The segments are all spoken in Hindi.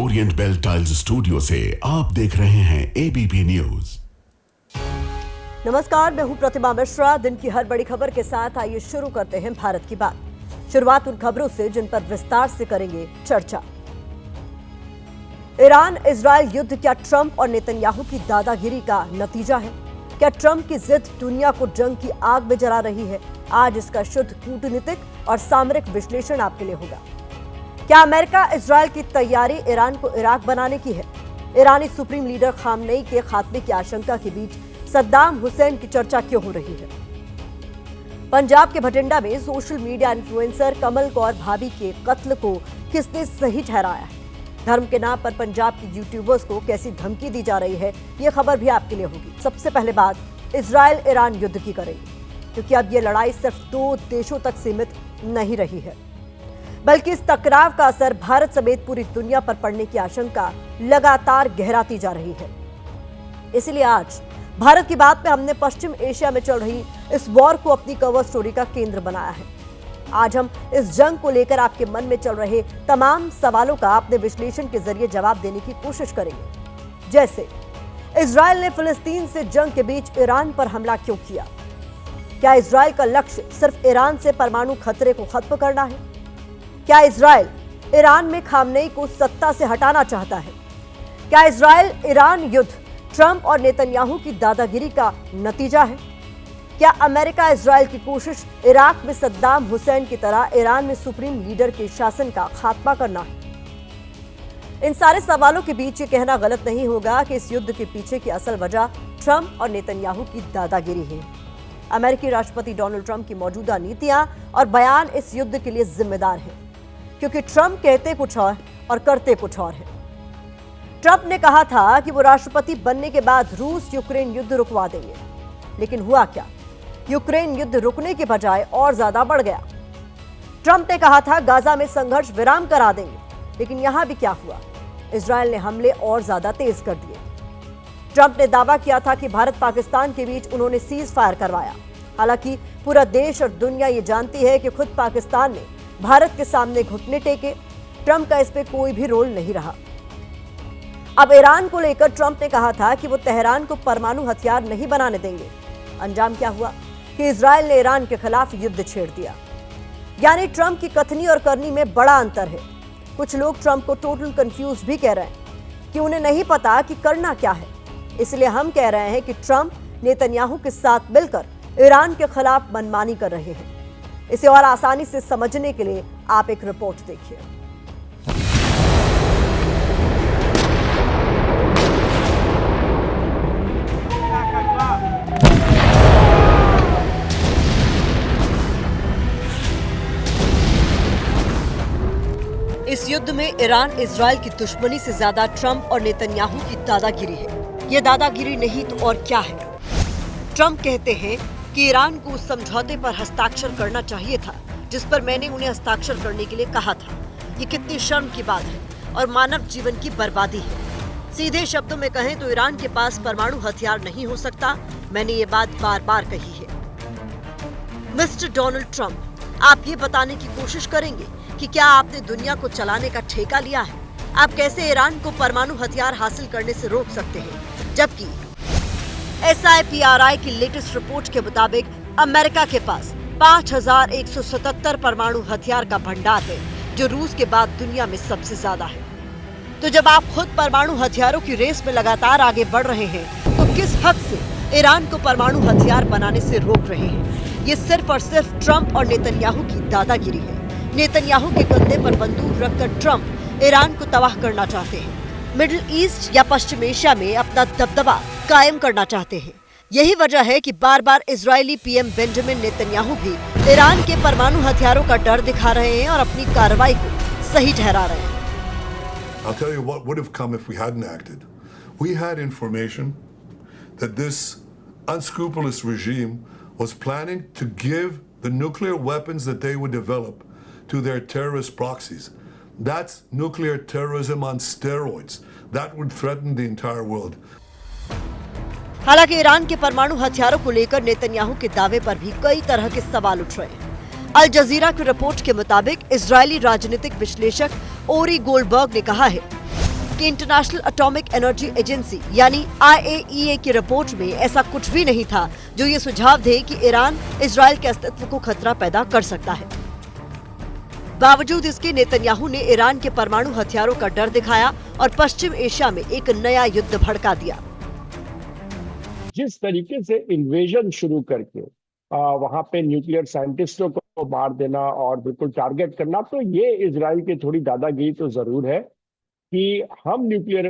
ओरिएंट बेल टाइल्स स्टूडियो से आप देख रहे हैं एबीपी न्यूज। नमस्कार, मैं हूं प्रतिमा मिश्रा। दिन की हर बड़ी खबर के साथ आइए शुरू करते हैं भारत की बात। शुरुआत उन खबरों से जिन पर विस्तार से करेंगे चर्चा। ईरान इजरायल युद्ध क्या ट्रंप और नेतन्याहू की दादागिरी का नतीजा है? क्या ट्रंप की जिद दुनिया को जंग की आग में जला रही है? आज इसका शुद्ध कूटनीतिक और सामरिक विश्लेषण आपके लिए होगा। क्या अमेरिका इजरायल की तैयारी ईरान को इराक बनाने की है? ईरानी सुप्रीम लीडर खामनेई के खात्मे की आशंका के बीच सद्दाम हुसैन की चर्चा क्यों हो रही है? पंजाब के भटिंडा में सोशल मीडिया इन्फ्लुएंसर कमल कौर भाभी के कत्ल को किसने सही ठहराया है? धर्म के नाम पर पंजाब के यूट्यूबर्स को कैसी धमकी दी जा रही है, ये खबर भी आपके लिए होगी। सबसे पहले बात इजरायल ईरान युद्ध की करेंगे, क्योंकि अब ये लड़ाई सिर्फ दो देशों तक सीमित नहीं रही है, बल्कि इस टकराव का असर भारत समेत पूरी दुनिया पर पड़ने की आशंका लगातार गहराती जा रही है। इसलिए आज भारत की बात में हमने पश्चिम एशिया में चल रही इस वॉर को अपनी कवर स्टोरी का केंद्र बनाया है। आज हम इस जंग को लेकर आपके मन में चल रहे तमाम सवालों का अपने विश्लेषण के जरिए जवाब देने की कोशिश करेंगे। जैसे इजरायल ने फिलिस्तीन से जंग के बीच ईरान पर हमला क्यों किया? क्या इजरायल का लक्ष्य सिर्फ ईरान से परमाणु खतरे को खत्म करना है? क्या इजरायल ईरान में खामनेई को सत्ता से हटाना चाहता है? क्या इजरायल ईरान युद्ध ट्रंप और नेतन्याहू की दादागिरी का नतीजा है? क्या अमेरिका इजरायल की कोशिश इराक में सद्दाम हुसैन की तरह ईरान में सुप्रीम लीडर के शासन का खात्मा करना है? इन सारे सवालों के बीच ये कहना गलत नहीं होगा कि इस युद्ध के पीछे की असल वजह ट्रंप और नेतन्याहू की दादागिरी है। अमेरिकी राष्ट्रपति डोनाल्ड ट्रंप की मौजूदा नीतियां और बयान इस युद्ध के लिए जिम्मेदार हैं, क्योंकि ट्रंप कहते कुछ और करते कुछ और है। ट्रंप ने कहा था कि वो राष्ट्रपति बनने के बाद रूस यूक्रेन युद्ध रुकवा देंगे, लेकिन हुआ क्या? यूक्रेन युद्ध रुकने के बजाय और ज्यादा बढ़ गया। ट्रंप ने कहा था गाजा में संघर्ष विराम करा देंगे, लेकिन यहां भी क्या हुआ? इजरायल ने हमले और ज्यादा तेज कर दिए। ट्रंप ने दावा किया था कि भारत पाकिस्तान के बीच उन्होंने सीज फायर करवाया। हालांकि पूरा देश और दुनिया ये जानती है कि खुद पाकिस्तान ने भारत के सामने घुटने टेके। ट्रंप का इस पे कोई भी रोल नहीं रहा। अब ईरान को लेकर ट्रंप ने कहा था कि वो तेहरान को परमाणु हथियार नहीं बनाने देंगे। अंजाम क्या हुआ कि इजरायल ने ईरान के खिलाफ युद्ध छेड़ दिया। यानी ट्रंप की कथनी और करनी में बड़ा अंतर है। कुछ लोग ट्रंप को टोटल कंफ्यूज भी कह रहे हैं कि उन्हें नहीं पता कि करना क्या है। इसलिए हम कह रहे हैं कि ट्रंप नेतन्याहू के साथ मिलकर ईरान के खिलाफ मनमानी कर रहे हैं। इसे और आसानी से समझने के लिए आप एक रिपोर्ट देखिए। इस युद्ध में ईरान इजरायल की दुश्मनी से ज्यादा ट्रंप और नेतन्याहू की दादागिरी है। ये दादागिरी नहीं तो और क्या है? ट्रंप कहते हैं कि ईरान को उस समझौते पर हस्ताक्षर करना चाहिए था जिस पर मैंने उन्हें हस्ताक्षर करने के लिए कहा था। ये कितनी शर्म की बात है और मानव जीवन की बर्बादी है। सीधे शब्दों में कहें तो ईरान के पास परमाणु हथियार नहीं हो सकता। मैंने ये बात बार बार कही है। मिस्टर डोनाल्ड ट्रंप, आप ये बताने की कोशिश करेंगे कि क्या आपने दुनिया को चलाने का ठेका लिया है? आप कैसे ईरान को परमाणु हथियार हासिल करने से रोक सकते हैं, जबकि SIPRI की लेटेस्ट रिपोर्ट के मुताबिक अमेरिका के पास 5177 परमाणु हथियार का भंडार है, जो रूस के बाद दुनिया में सबसे ज्यादा है। तो जब आप खुद परमाणु हथियारों की रेस में लगातार आगे बढ़ रहे हैं, तो किस हद से ईरान को परमाणु हथियार बनाने से रोक रहे हैं? ये सिर्फ और सिर्फ ट्रंप और नेतन्याहू की दादागिरी है। नेतन्याहू के कंधे पर बंदूक रखकर ट्रंप ईरान को तबाह करना चाहते हैं, मिडिल ईस्ट या पश्चिम एशिया में अपना दबदबा कायम करना चाहते हैं। यही वजह है कि बार बार इजरायली पीएम बेंजामिन नेतन्याहू भी ईरान के परमाणु हथियारों का डर दिखा रहे हैं और अपनी कार्रवाई को सही ठहरा रहे हैं। I'll tell you what would have come if we hadn't acted. We had information that this unscrupulous regime was planning to give the nuclear weapons that they would develop to their terrorist proxies. That's nuclear terrorism on steroids. That would threaten the entire world. हालांकि ईरान के परमाणु हथियारों को लेकर नेतन्याहू के दावे पर भी कई तरह के सवाल उठ रहे हैं। अल जजीरा की रिपोर्ट के मुताबिक इजरायली राजनीतिक विश्लेषक ओरी गोल्डबर्ग ने कहा है जबकि इंटरनेशनल एटॉमिक एनर्जी एजेंसी यानी IAEA की रिपोर्ट में ऐसा कुछ भी नहीं था जो ये सुझाव दे कि ईरान इजराइल के अस्तित्व को खतरा पैदा कर सकता है। बावजूद इसके नेतन्याहू ने ईरान के परमाणु हथियारों का डर दिखाया और पश्चिम एशिया में एक नया युद्ध भड़का दिया। जिस तरीके से इन्वेजन शुरू करके वहां पे न्यूक्लियर साइंटिस्टों को मार देना और बिल्कुल टारगेट करना, तो ये इजराइल की थोड़ी दादागिरी तो जरूर है कि हम न्यूक्लियर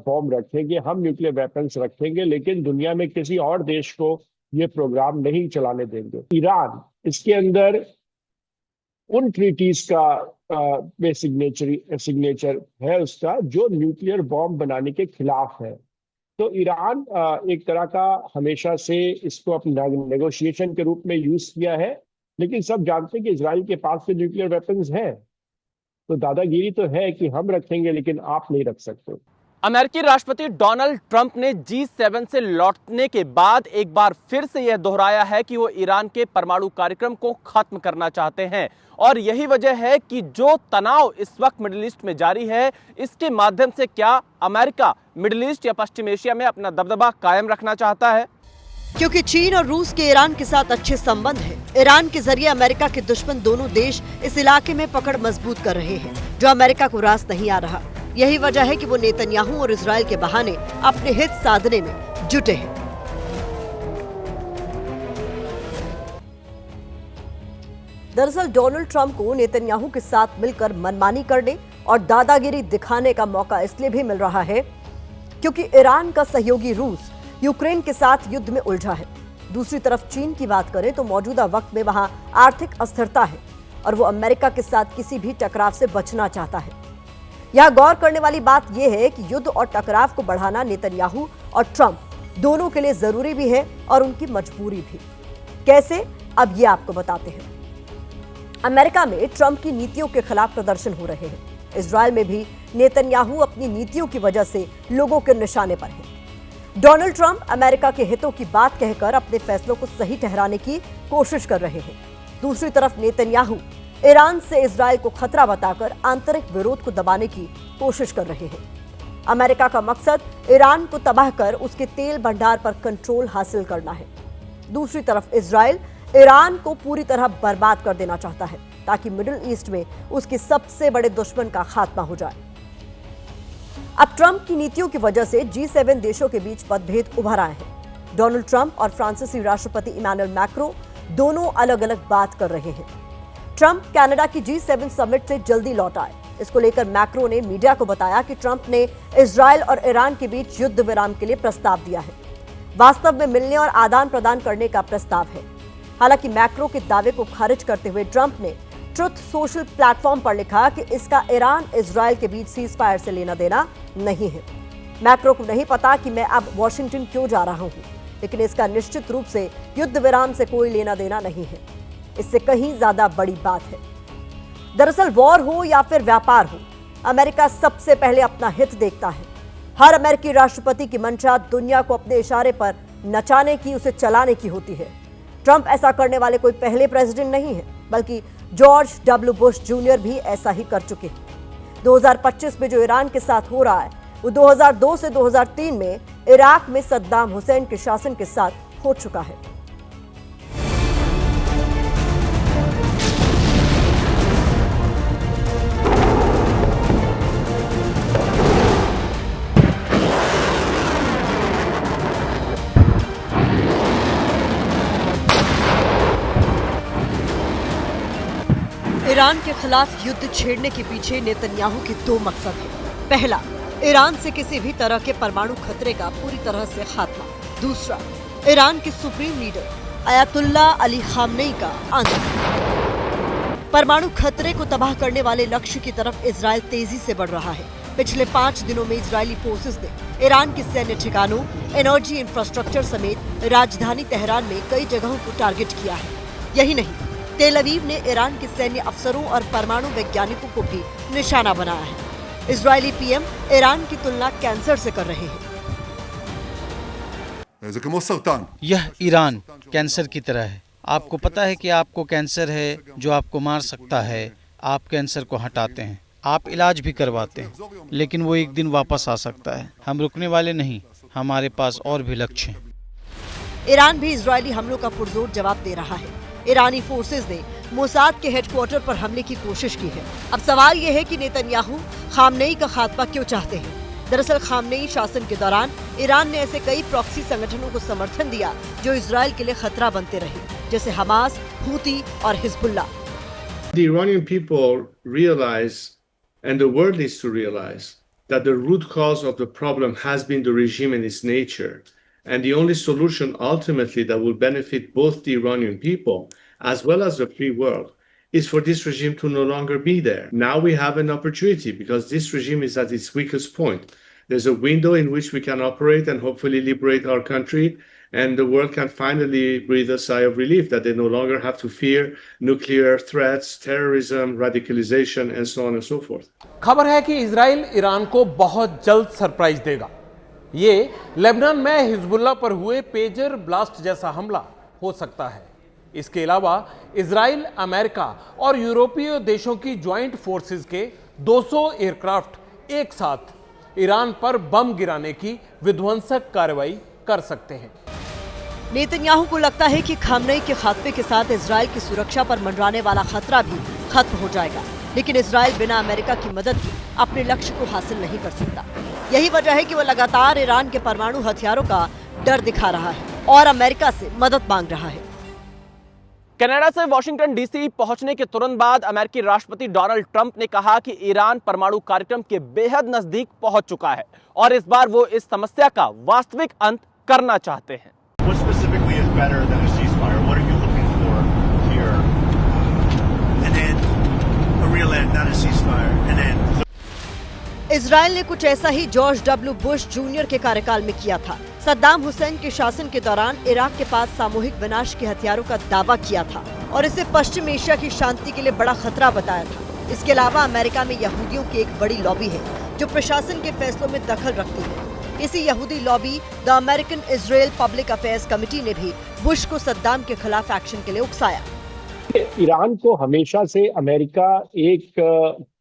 बॉम्ब रखेंगे, हम न्यूक्लियर वेपन्स रखेंगे, लेकिन दुनिया में किसी और देश को ये प्रोग्राम नहीं चलाने देंगे। ईरान इसके अंदर उन ट्रीटीज का में सिग्नेचर है उसका जो न्यूक्लियर बॉम्ब बनाने के खिलाफ है। तो ईरान एक तरह का हमेशा से इसको अपना नेगोशिएशन के रूप में यूज किया है, लेकिन सब जानते हैं कि इजराइल के पास तो न्यूक्लियर वेपन्स हैं, तो दादागिरी तो है कि हम रखेंगे लेकिन आप नहीं रख सकते। अमेरिकी राष्ट्रपति डोनाल्ड ट्रंप ने G7 से लौटने के बाद एक बार फिर से यह दोहराया है कि वो ईरान के परमाणु कार्यक्रम को खत्म करना चाहते हैं और यही वजह है कि जो तनाव इस वक्त मिडिल ईस्ट में जारी है, इसके माध्यम से क्या अमेरिका मिडिल ईस्ट या पश्चिम एशिया में अपना दबदबा कायम रखना चाहता है। क्योंकि चीन और रूस के ईरान के साथ अच्छे संबंध हैं, ईरान के जरिए अमेरिका के दुश्मन दोनों देश इस इलाके में पकड़ मजबूत कर रहे हैं, जो अमेरिका को रास नहीं आ रहा। यही वजह है कि वो नेतन्याहू और इजराइल के बहाने अपने हित साधने में जुटे हैं। दरअसल डोनाल्ड ट्रंप को नेतन्याहू के साथ मिलकर मनमानी करने और दादागिरी दिखाने का मौका इसलिए भी मिल रहा है क्योंकि ईरान का सहयोगी रूस यूक्रेन के साथ युद्ध में उलझा है। दूसरी तरफ चीन की बात करें तो मौजूदा वक्त में वहां आर्थिक अस्थिरता है और वो अमेरिका के साथ किसी भी टकराव से बचना चाहता है। यह गौर करने वाली बात यह है कि युद्ध और टकराव को बढ़ाना नेतन्याहू और ट्रंप दोनों के लिए जरूरी भी है और उनकी मजबूरी भी। कैसे, अब ये आपको बताते हैं। अमेरिका में ट्रंप की नीतियों के खिलाफ प्रदर्शन हो रहे हैं। इजरायल में भी नेतन्याहू अपनी नीतियों की वजह से लोगों के निशाने पर हैं। डोनाल्ड ट्रंप अमेरिका के हितों की बात कहकर अपने फैसलों को सही ठहराने की कोशिश कर रहे हैं। दूसरी तरफ नेतन्याहू ईरान से इजरायल को खतरा बताकर आंतरिक विरोध को दबाने की कोशिश कर रहे हैं। अमेरिका का मकसद ईरान को तबाह कर उसके तेल भंडार पर कंट्रोल हासिल करना है। दूसरी तरफ इजरायल ईरान को पूरी तरह बर्बाद कर देना चाहता है ताकि मिडिल ईस्ट में उसके सबसे बड़े दुश्मन का खात्मा हो जाए। अब ट्रंप की नीतियों की वजह से G7 देशों के बीच मतभेद उभर आए हैं। डोनाल्ड ट्रंप और फ्रांसीसी राष्ट्रपति इमैनुअल मैक्रो दोनों अलग अलग बात कर रहे हैं। ट्रंप कनाडा की G7 समिट से जल्दी लौट आए। इसको लेकर मैक्रो ने मीडिया को बताया कि ट्रंप ने इजरायल और ईरान के बीच युद्ध विराम के लिए प्रस्ताव दिया है। वास्तव में मिलने और आदान प्रदान करने का प्रस्ताव है। हालांकि मैक्रो के दावे को खारिज करते हुए ट्रंप ने ट्रुथ सोशल प्लेटफॉर्म पर लिखा कि इसका ईरान इजरायल के बीच सीज फायर से लेना देना नहीं है। मैक्रो को नहीं पता कि मैं अब वॉशिंगटन क्यों जा रहा हूं, लेकिन इसका निश्चित रूप से युद्ध विराम से कोई लेना देना नहीं है। इससे कहीं ज्यादा बड़ी बात है। दरअसल वॉर हो या फिर व्यापार हो, अमेरिका सबसे पहले अपना हित देखता है। हर अमेरिकी राष्ट्रपति की मंशा दुनिया को अपने इशारे पर नचाने की, उसे चलाने की होती है। ट्रंप ऐसा करने वाले कोई पहले प्रेसिडेंट नहीं है, बल्कि जॉर्ज W. बुश जूनियर भी ऐसा ही कर चुके हैं। 2025 में जो ईरान के साथ हो रहा है वो 2002 से 2003 में इराक में सद्दाम हुसैन के शासन के साथ हो चुका है। ईरान के खिलाफ युद्ध छेड़ने के पीछे नेतन्याहू के दो मकसद हैं। पहला, ईरान से किसी भी तरह के परमाणु खतरे का पूरी तरह से खात्मा। दूसरा, ईरान के supreme leader Ayatollah Ali Khamenei का अंत। परमाणु खतरे को तबाह करने वाले लक्ष्य की तरफ इजरायल तेजी से बढ़ रहा है। पिछले 5 दिनों में इजरायली फोर्सेस ने ईरान के सैन्य ठिकानों, एनर्जी इंफ्रास्ट्रक्चर समेत राजधानी तेहरान में कई जगहों को टारगेट किया है। यही नहीं, तेल अवीव ने ईरान के सैन्य अफसरों और परमाणु वैज्ञानिकों को भी निशाना बनाया है। इजरायली पीएम ईरान की तुलना कैंसर से कर रहे हैं। यह ईरान कैंसर की तरह है। आपको पता है कि आपको कैंसर है जो आपको मार सकता है। आप कैंसर को हटाते हैं, आप इलाज भी करवाते हैं, लेकिन वो एक दिन वापस आ सकता है। हम रुकने वाले नहीं, हमारे पास और भी लक्ष्य हैं। ईरान भी इजरायली हमलों का पुरजोर जवाब दे रहा है। ईरानी फोर्सेज ने मोसाद के हेडक्वार्टर पर हमले की कोशिश की है। अब सवाल ये है कि नेतन्याहू खामनेई का खात्मा क्यों चाहते हैं। दरअसल खामनेई शासन के दौरान ईरान ने ऐसे कई प्रॉक्सी संगठनों को समर्थन दिया जो इजरायल के लिए खतरा बनते रहे, जैसे हमास, हूती और Hezbollah. The Iranian people realize, and the world needs to realize, that the root cause of the problem has been the regime and its nature. And the only solution ultimately that will benefit both the Iranian people as well as the free world is for this regime to no longer be there. Now we have an opportunity because this regime is at its weakest point. There's a window in which we can operate and hopefully liberate our country, and the world can finally breathe a sigh of relief that they no longer have to fear nuclear threats, terrorism, radicalization, and so on and so forth. खबर है कि इजराइल ईरान को बहुत जल्द सरप्राइज देगा। ये लेबनान में हिजबुल्लाह पर हुए पेजर ब्लास्ट जैसा हमला हो सकता है। इसके अलावा इजराइल, अमेरिका और यूरोपीय देशों की ज्वाइंट फोर्सेस के 200 एयरक्राफ्ट एक साथ ईरान पर बम गिराने की विध्वंसक कार्रवाई कर सकते हैं। नेतन्याहू को लगता है कि खामनेई के खात्मे के साथ इजरायल की सुरक्षा पर मंडराने वाला खतरा भी खत्म हो जाएगा, लेकिन इजरायल बिना अमेरिका की मदद के अपने लक्ष्य को हासिल नहीं कर सकता। यही वजह है कि वह लगातार ईरान के परमाणु हथियारों का डर दिखा रहा है और अमेरिका से मदद मांग रहा है। कनाडा से वॉशिंगटन डीसी पहुंचने के तुरंत बाद अमेरिकी राष्ट्रपति डोनाल्ड ट्रंप ने कहा कि ईरान परमाणु कार्यक्रम के बेहद नजदीक पहुंच चुका है और इस बार वो इस समस्या का वास्तविक अंत करना चाहते हैं। What specifically is better than a ceasefire? What are you looking for here? And then a real end, not a ceasefire. And then Israel ने कुछ ऐसा ही जॉर्ज डब्ल्यू बुश जूनियर के कार्यकाल में किया था। सद्दाम हुसैन के शासन के दौरान इराक के पास सामूहिक विनाश के हथियारों का दावा किया था और इसे पश्चिम एशिया की शांति के लिए बड़ा खतरा बताया था। इसके अलावा अमेरिका में यहूदियों की एक बड़ी लॉबी है जो प्रशासन के फैसलों में दखल रखती है। इसी यहूदी lobby the American Israel public affairs committee ने भी बुश को सद्दाम के खिलाफ एक्शन के लिए उकसाया। ईरान को हमेशा से अमेरिका एक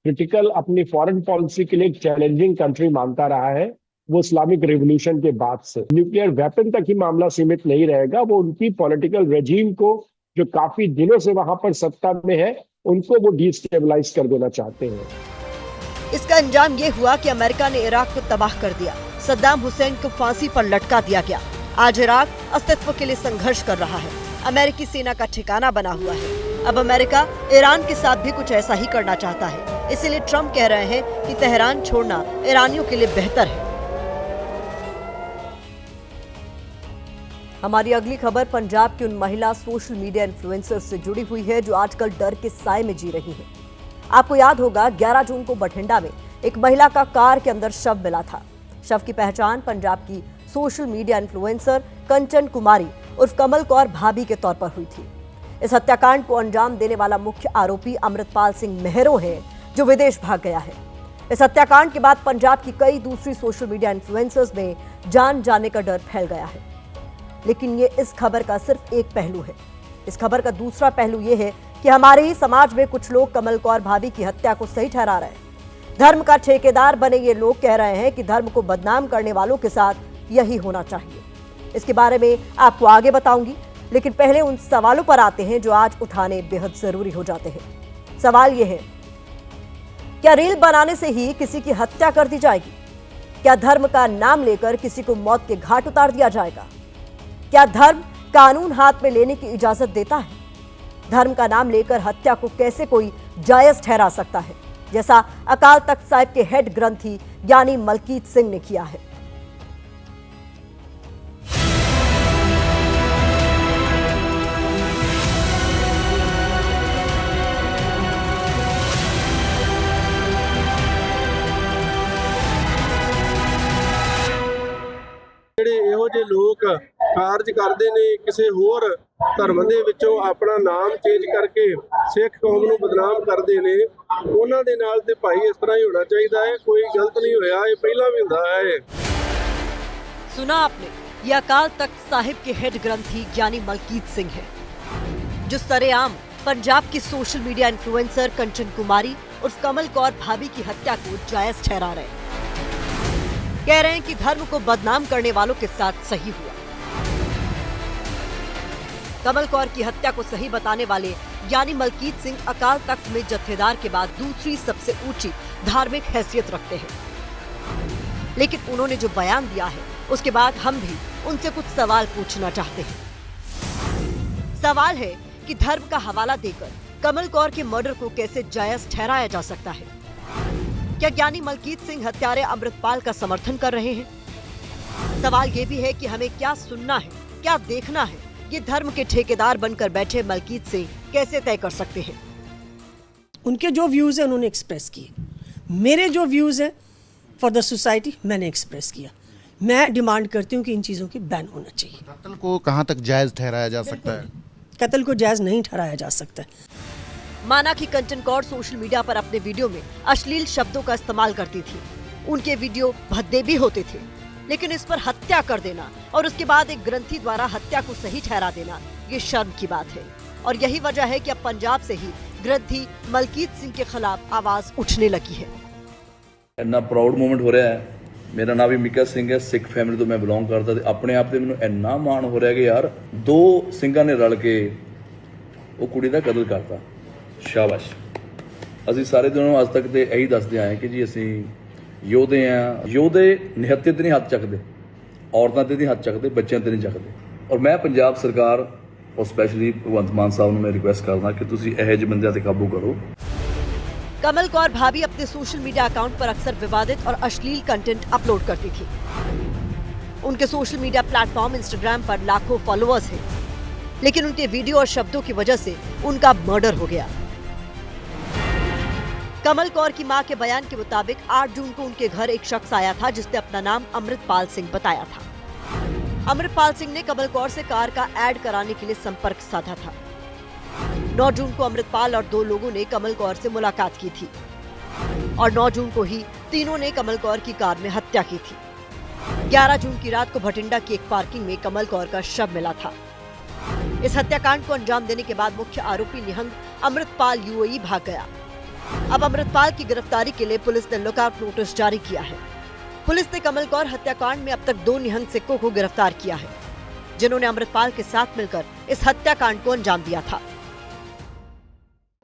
क्रिटिकल अपनी फॉरेन पॉलिसी के लिए एक चैलेंजिंग कंट्री मानता रहा है। वो इस्लामिक रिवॉल्यूशन के बाद से न्यूक्लियर वेपन तक ही मामला सीमित नहीं रहेगा, वो उनकी पॉलिटिकल रेजिम को जो काफी दिनों से वहां पर सत्ता में है उनको वो डिस्टेबलाइज कर देना चाहते हैं। इसका अंजाम ये हुआ कि अमेरिका ने इराक को तबाह कर दिया। सद्दाम हुसैन को फांसी पर लटका दिया गया। आज इराक अस्तित्व के लिए संघर्ष कर रहा है, अमेरिकी सेना का ठिकाना बना हुआ है। अब अमेरिका ईरान के साथ भी कुछ ऐसा ही करना चाहता है, इसीलिए ट्रंप कह रहे हैं कि तेहरान छोड़ना ईरानियों के लिए बेहतर है। हमारी अगली खबर पंजाब की उन महिला सोशल मीडिया इन्फ्लुएंसर से जुड़ी हुई है जो आजकल डर के साए में जी रही है। आपको याद होगा 11 जून को बठिंडा में एक महिला का कार के अंदर शव मिला था। शव की पहचान पंजाब की सोशल मीडिया इन्फ्लुएंसर कंचन कुमारी उर्फ कमल कौर भाभी के तौर पर हुई थी। इस हत्याकांड को अंजाम देने वाला मुख्य आरोपी अमृतपाल सिंह मेहरो है जो विदेश भाग गया है। इस हत्याकांड के बाद पंजाब की कई दूसरी सोशल मीडिया इन्फ्लुएंसर्स में जान जाने का डर फैल गया है। लेकिन ये इस खबर का सिर्फ एक पहलू है। इस खबर का दूसरा पहलू ये है कि हमारे ही समाज में कुछ लोग कमल कौर भाभी की हत्या को सही ठहरा रहे हैं। धर्म का ठेकेदार बने ये लोग कह रहे हैं कि धर्म को बदनाम करने वालों के साथ यही होना चाहिए। इसके बारे में आपको आगे बताऊंगी, लेकिन पहले उन सवालों पर आते हैं जो आज उठाने बेहद जरूरी हो जाते हैं। सवाल यह है, क्या रील बनाने से ही किसी की हत्या कर दी जाएगी? क्या धर्म का नाम लेकर किसी को मौत के घाट उतार दिया जाएगा? क्या धर्म कानून हाथ में लेने की इजाजत देता है? धर्म का नाम लेकर हत्या को कैसे कोई जायज ठहरा सकता है, जैसा अकाल तख्त साहिब के हेड ग्रंथी यानी मलकीत सिंह ने किया है? ਇਹੋ ਜਿਹੇ ਲੋਕ ਕਾਰਜ ਕਰਦੇ ਨੇ ਕਿਸੇ ਹੋਰ ਧਰਮ ਦੇ ਵਿੱਚੋਂ ਆਪਣਾ ਨਾਮ ਚੇਂਜ ਕਰਕੇ ਸਿੱਖ ਕੌਮ ਨੂੰ ਬਦਨਾਮ ਕਰਦੇ ਨੇ, ਉਹਨਾਂ ਦੇ ਨਾਲ ਤੇ ਭਾਈ ਇਸ ਤਰ੍ਹਾਂ ਹੀ ਹੋਣਾ ਚਾਹੀਦਾ ਹੈ। ਕੋਈ ਗਲਤ ਨਹੀਂ ਹੋਇਆ, ਇਹ ਪਹਿਲਾਂ ਵੀ ਹੁੰਦਾ ਹੈ। सुना आपने, ये अकाल तख्त साहिब के हेड ग्रंथी यानी मलकीत सिंह है जो सरेआम पंजाब की सोशल मीडिया इन्फ्लुएंसर कंचन कुमारी उर्फ कमल कौर भाभी की हत्या को जायज ठहरा रहे हैं। कह रहे हैं कि धर्म को बदनाम करने वालों के साथ सही हुआ। कमल कौर की हत्या को सही बताने वाले यानी मलकीत सिंह अकाल तख्त में जत्थेदार के बाद दूसरी सबसे ऊंची धार्मिक हैसियत रखते हैं, लेकिन उन्होंने जो बयान दिया है उसके बाद हम भी उनसे कुछ सवाल पूछना चाहते हैं। सवाल है कि धर्म का हवाला देकर कमल कौर के मर्डर को कैसे जायज ठहराया जा सकता है? क्या ज्ञानी मलकीत सिंह हत्यारे अमृतपाल का समर्थन कर रहे हैं? सवाल ये भी है कि हमें क्या सुनना है, क्या देखना है, ये धर्म के ठेकेदार बनकर बैठे मलकीत सिंह कैसे तय कर सकते हैं? उनके जो व्यूज है उन्होंने एक्सप्रेस किए, मेरे जो व्यूज है फॉर द सोसाइटी मैंने एक्सप्रेस किया। मैं डिमांड करती हूँ कि इन चीज़ों की बैन होना चाहिए। कत्ल को कहाँ तक जायज़ ठहराया जा सकता है? कत्ल को जायज़ नहीं ठहराया जा सकता है। माना कि कंचन कौर सोशल मीडिया पर अपने वीडियो में अश्लील शब्दों का इस्तेमाल करती थी, उनके वीडियो भद्दे भी होते थे, लेकिन इस पर हत्या कर देना और उसके बाद एक ग्रंथी द्वारा हत्या को सही ठहरा देना ये शर्म की बात है। और यही वजह है कि अब पंजाब से ही ग्रंथी मलकीत सिंह के खिलाफ आवाज उठने लगी है। इन्ना प्राउड मोमेंट हो रहा है। मेरा नाम भी मिका सिंह है, सिख फैमिली तो मैं बिलोंग करता, अपने आप से मैनूं इन्ना माण हो रहा है कि यार दो ਸਿੰਘਾਂ ने रल के वो कुड़ी का कतल करता। शाबाश। ਅਸੀਂ ਸਾਰੇ ਦਿਨੋਂ ਅੱਜ तक तो यही दसदे आए कि जी ਅਸੀਂ योधे हैं। योधे निहत्ते ते नहीं हथ चकते, औरतों ते नहीं हथ चकते, बच्चों ते नहीं चकते। और मैं पंजाब सरकार और स्पैशली भगवंत मान साहब ਨੂੰ मैं रिक्वेस्ट करना कि तुसीं ਇਹੋ ਜਿਹੇ ਬੰਦਿਆਂ ਤੇ काबू करो। कमल कौर भाभी अपने सोशल मीडिया अकाउंट पर अक्सर विवादित और अश्लील कंटेंट अपलोड करती थी। उनके सोशल मीडिया प्लेटफॉर्म इंस्टाग्राम पर लाखों फॉलोअर्स हैं, लेकिन उनके वीडियो और शब्दों की वजह से उनका मर्डर हो गया। कमल कौर की मां के बयान के मुताबिक 8 जून को उनके घर एक शख्स आया था जिसने अपना नाम अमृतपाल सिंह बताया था। अमृतपाल सिंह ने कमल कौर से कार का ऐड कराने के लिए संपर्क साधा था। 9 जून को अमृतपाल और 2 लोगों ने कमल कौर से मुलाकात की थी और 9 जून को ही तीनों ने कमल कौर की कार में हत्या की थी। 11 जून की रात को भटिंडा की एक पार्किंग में कमल कौर का शव मिला था। इस हत्याकांड को अंजाम देने के बाद मुख्य आरोपी निहंग अमृतपाल यूएई भाग गया। अब अमृतपाल की गिरफ्तारी के लिए पुलिस ने लुकआउट नोटिस जारी किया है। पुलिस ने कमल कौर हत्याकांड में अब तक 2 निहंग सिक्कों को गिरफ्तार किया है, जिन्होंने अमृतपाल के साथ मिलकर इस हत्याकांड को अंजाम दिया था।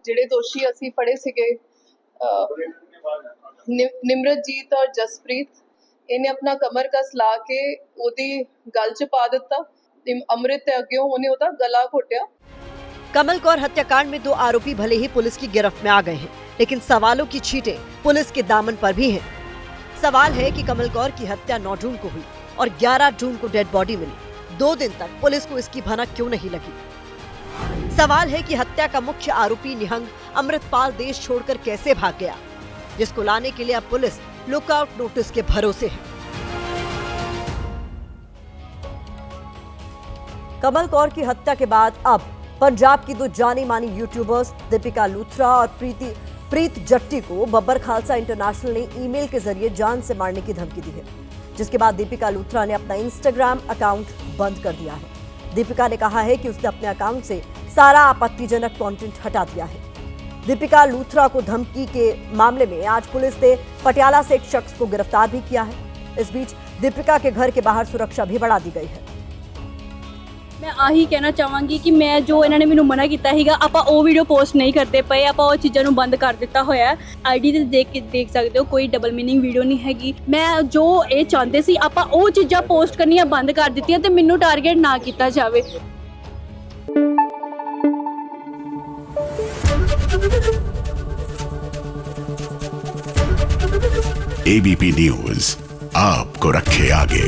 ਜਿਹੜੇ ਦੋਸ਼ੀ ਅਸੀਂ ਫੜੇ ਸੀਗੇ ਨਿਮਰਤਜੀਤ ਔਰ ਜਸਪ੍ਰੀਤ, ਇਹਨੇ ਆਪਣਾ ਕਮਰ ਕਸ ਲਾ ਕੇ ਉਹਦੀ ਗਲ 'ਚ ਪਾ ਦਿੱਤਾ। अमृत अगे होने होता गला घोटिया। कमल कौर हत्याकांड में 2 आरोपी भले ही पुलिस की गिरफ्त में आ गए हैं, लेकिन सवालों की छींटें पुलिस के दामन पर भी हैं। सवाल है कि कमल कौर की हत्या 9 जून को हुई और 11 जून को डेड बॉडी मिली। 2 दिन तक पुलिस को इसकी भनक क्यों नहीं लगी? सवाल है कि हत्या का मुख्य आरोपी निहंग अमृतपाल देश छोड़कर कैसे भाग गया, जिसको लाने के लिए अब पुलिस लुकआउट नोटिस के भरोसे है। कमल कौर की हत्या के बाद अब पंजाब की 2 जानी मानी यूट्यूबर्स दीपिका लूथरा और प्रीत जट्टी को बब्बर खालसा इंटरनेशनल ने ईमेल के जरिए जान से मारने की धमकी दी है, जिसके बाद दीपिका लूथरा ने अपना इंस्टाग्राम अकाउंट बंद कर दिया है। दीपिका ने कहा है कि उसने अपने अकाउंट से सारा आपत्तिजनक कंटेंट हटा दिया है। दीपिका लूथरा को धमकी के मामले में आज पुलिस ने पटियाला से एक शख्स को गिरफ्तार भी किया है। इस बीच दीपिका के घर के बाहर सुरक्षा भी बढ़ा दी गई है। मैं आही कहना चाहांगी कि मैं जो इन्होंने मैनू मना किया है आपां वो वीडियो पोस्ट नहीं करते पे, आपां वो चीज़ों को बंद कर दिता होया है। आईडी ते देख सकते हो, कोई डबल मीनिंग वीडियो नहीं हैगी। मैं जो ये चाहते सी आपां वो चीज़ां पोस्ट करनियां बंद कर दित्तियां ते मैनू टारगेट ना किया जाए। एबीपी न्यूज़ आपको रखे आगे।